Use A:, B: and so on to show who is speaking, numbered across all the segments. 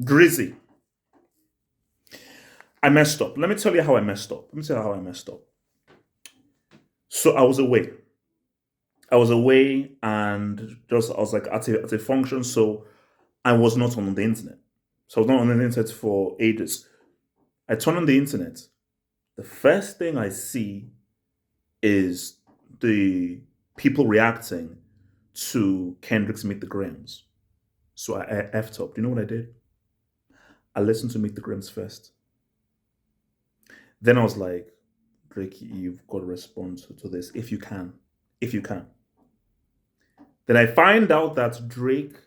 A: Drizzy. I messed up. Let me tell you how I messed up. Let me tell you how I messed up. So I was away. And just I was like at a function, so I was not on the internet. So I was not on the internet for ages. I turn on the internet. The first thing I see is the people reacting to Kendrick's Meet the Grams. So I effed up. Do you know what I did? I listened to Meet the Grams first. Then I was like, Drake, you've got to respond to this if you can. If you can. Then I find out that Drake's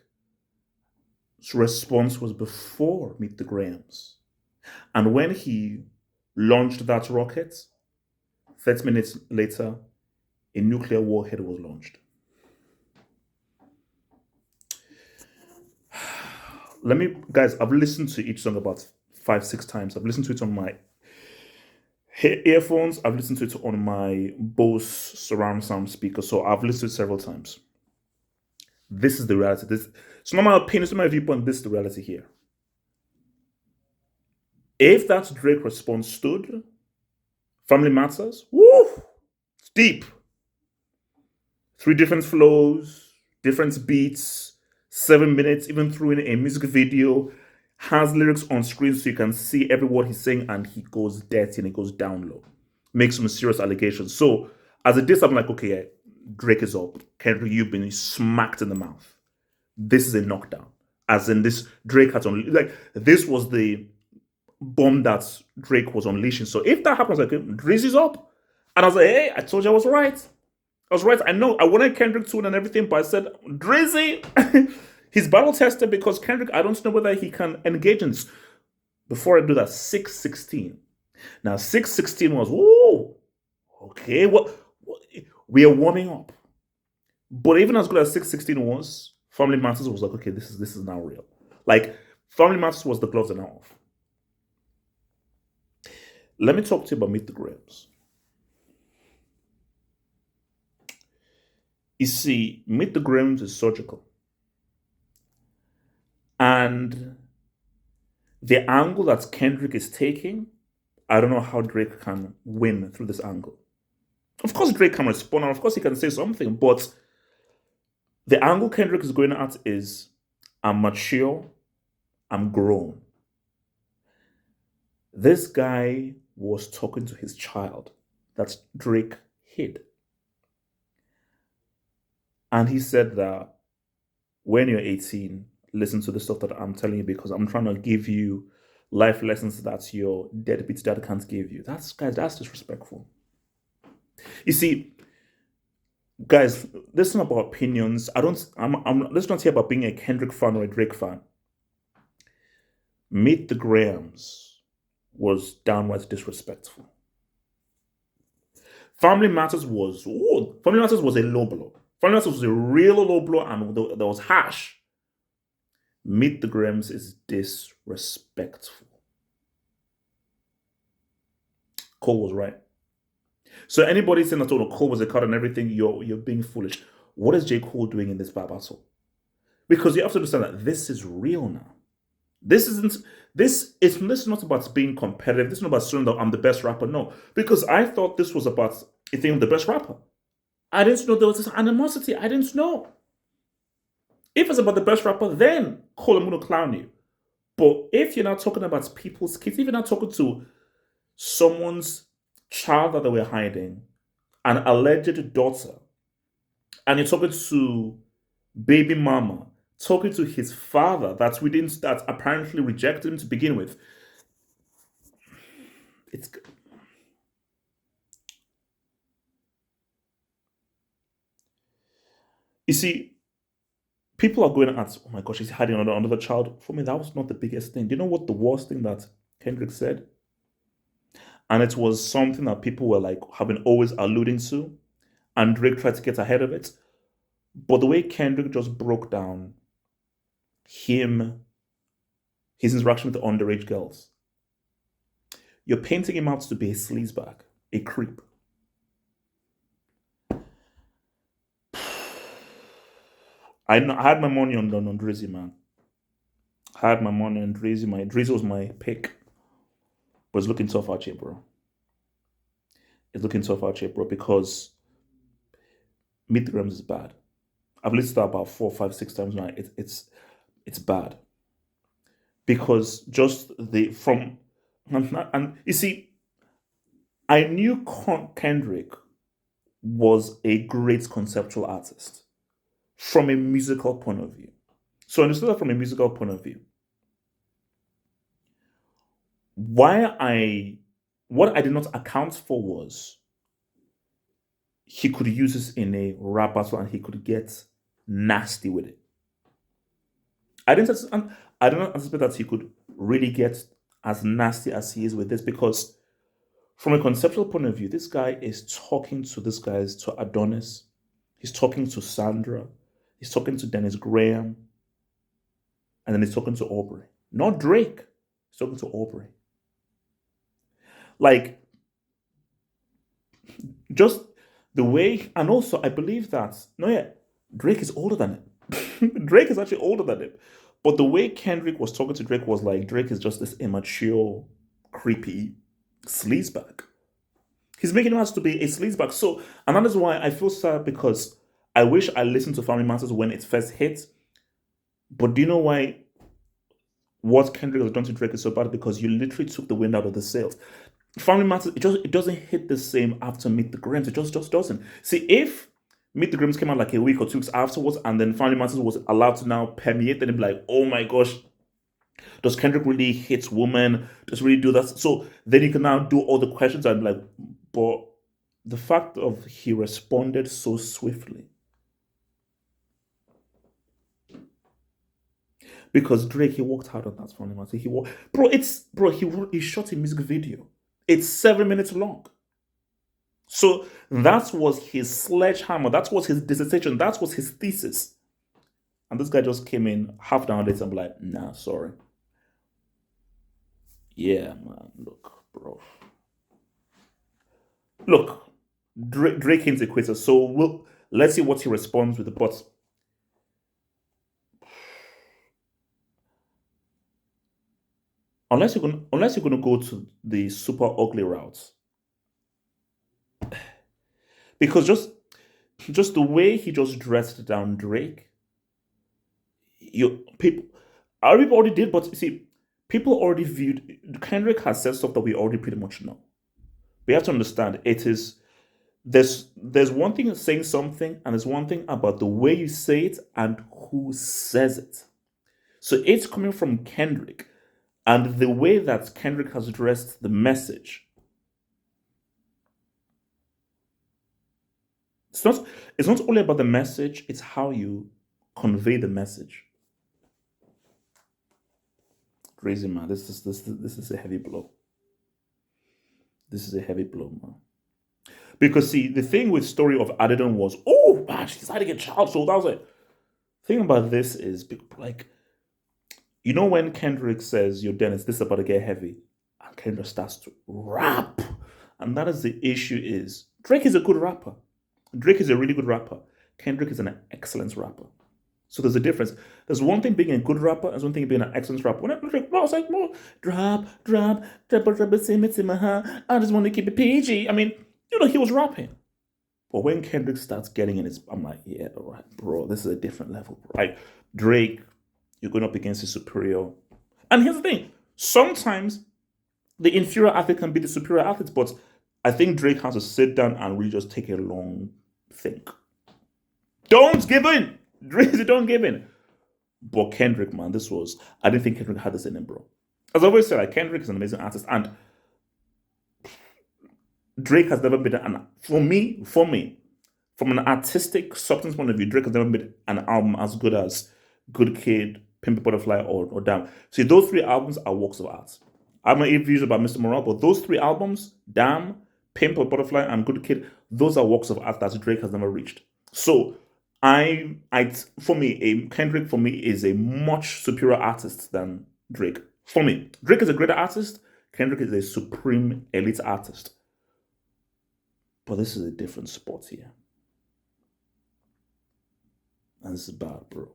A: response was before Meet the Grams. And when he launched that rocket, 30 minutes later, a nuclear warhead was launched. Guys, I've listened to each song about 5, 6 times. I've listened to it on my earphones. I've listened to it on my Bose surround sound speaker. So I've listened to it several times. This is the reality. It's not my opinion, it's not my viewpoint. This is the reality here. If that Drake response stood, Family Matters, woo, it's deep. 3 different flows, different beats, 7 minutes, even threw in a music video, has lyrics on screen so you can see every word he's saying, and he goes dirty and he goes down low. Makes some serious allegations. So as a diss, I'm like, okay, yeah, Drake is up. Kendrick, you've been smacked in the mouth. This is a knockdown. As in this, Drake had on like this was the bomb that Drake was unleashing. So if that happens, like Drizzy's up. And I was like, hey, I told you I was right. I was right. I know I wanted Kendrick to win and everything, but I said, Drizzy, he's battle tested because Kendrick, I don't know whether he can engage in this. Before I do that, 616. Now, 616 was, whoa, okay, what we are warming up. But even as good as 616 was, Family Matters was like, okay, this is now real. Like, Family Matters was the gloves are now off. Let me talk to you about Meet the Grams. You see, Meet the Grams is surgical. And the angle that Kendrick is taking, I don't know how Drake can win through this angle. Of course, Drake can respond, and of course, he can say something, but the angle Kendrick is going at is I'm mature, I'm grown. This guy was talking to his child that Drake hid. And he said that when you're 18, listen to the stuff that I'm telling you because I'm trying to give you life lessons that your deadbeat dad can't give you. That's disrespectful. You see, guys, this is not about opinions. This is not here about being a Kendrick fan or a Drake fan. Meet the Grams was downright disrespectful. Family Matters was a low blow. Family Matters was a real low blow and that was harsh. Meet the Grams is disrespectful. Cole was right. So anybody saying that Cole was a card and everything, you're being foolish. What is J. Cole doing in this battle? Because you have to understand that this is real now. This is not about being competitive. This is not about showing that I'm the best rapper. No. Because I thought this was about a thing of the best rapper. I didn't know there was this animosity. I didn't know. If it's about the best rapper, then Cole, I'm going to clown you. But if you're not talking about people's kids, if you're not talking to someone's child that they were hiding, an alleged daughter, and you're talking to baby mama, talking to his father that apparently rejected him to begin with, it's you see, people are going at, oh my gosh, he's hiding another child. For me, that was not the biggest thing. Do you know what the worst thing that Kendrick said? And it was something that people were like have been always alluding to, and Drake tried to get ahead of it. But the way Kendrick just broke down his interaction with the underage girls, you're painting him out to be a sleazebag, a creep. I had my money on Drizzy, man. I had my money on Drizzy. Drizzy was my pick. But it's looking tough out here, bro. It's looking tough out here, bro, because Meet the Grams is bad. I've listened to that about 4, 5, 6 times now. It's bad. Because just the from and you see, I knew Kendrick was a great conceptual artist from a musical point of view. So I understood that from a musical point of view. What I did not account for was he could use this in a rap battle and he could get nasty with it. I did not anticipate that he could really get as nasty as he is with this because from a conceptual point of view, this guy is talking to to Adonis, he's talking to Sandra, he's talking to Dennis Graham, and then he's talking to Aubrey. Not Drake. He's talking to Aubrey. Like, just the way, and also I believe that, no, yeah, Drake is older than him. Drake is actually older than him. But the way Kendrick was talking to Drake was like, Drake is just this immature, creepy sleazebag. He's making him out to be a sleazebag. So, and that is why I feel sad because I wish I listened to Family Matters when it first hit. But do you know why what Kendrick has done to Drake is so bad? Because you literally took the wind out of the sails. Family Matters, it doesn't hit the same after Meet the Grims. It just doesn't. See, if Meet the Grims came out like a week or 2 weeks afterwards, and then Family Matters was allowed to now permeate, then it'd be like, oh my gosh, does Kendrick really hit women? Does he really do that? So then you can now do all the questions and like, but the fact of he responded so swiftly. Because Drake, he worked hard on that Family Matters. He shot a music video. It's 7 minutes long. So that was his sledgehammer. That was his dissertation. That was his thesis. And this guy just came in half an hour later and be like, nah, sorry. Yeah, man, look, bro. Look, Drake ain't a quitter. So let's see what he responds with. But unless you're gonna go to the super ugly route, because just the way he just dressed down Drake, people already did, but see, people already viewed Kendrick has said stuff that we already pretty much know. We have to understand it is there's one thing saying something, and there's one thing about the way you say it and who says it. So it's coming from Kendrick, and the way that Kendrick has addressed the message. It's not only about the message, it's how you convey the message. Crazy, man. This is a heavy blow. This is a heavy blow, man. Because see, the thing with story of Adidon was, oh man, she decided to get child sold. That was it. Thing about this is like, you know when Kendrick says, "Yo, Dennis, this is about to get heavy," and Kendrick starts to rap, and that is the issue. Is Drake is a good rapper. Drake is a really good rapper. Kendrick is an excellent rapper. So there's a difference. There's one thing being a good rapper, and there's one thing being an excellent rapper. When I was like, more drop, I just want to keep it PG. I mean, he was rapping. But when Kendrick starts getting in his, I'm like, yeah, all right, bro, this is a different level. Like Drake, you're going up against a superior. And here's the thing: sometimes the inferior athlete can be the superior athlete, but I think Drake has to sit down and really just take a long think. Don't give in. Drake, don't give in. But Kendrick, man, I didn't think Kendrick had this in him, bro. As I always say, like, Kendrick is an amazing artist, and Drake has never been for me, from an artistic substance point of view, Drake has never been an album as good as Good Kid, Pimp a Butterfly, or Damn. See, those 3 albums are works of art. I'm not even about Mr. Morale, but those 3 albums, Damn, Pimp a Butterfly, and Good Kid, those are works of art that Drake has never reached. So Kendrick for me is a much superior artist than Drake. For me, Drake is a greater artist. Kendrick is a supreme elite artist. But this is a different spot here. And this is bad, bro.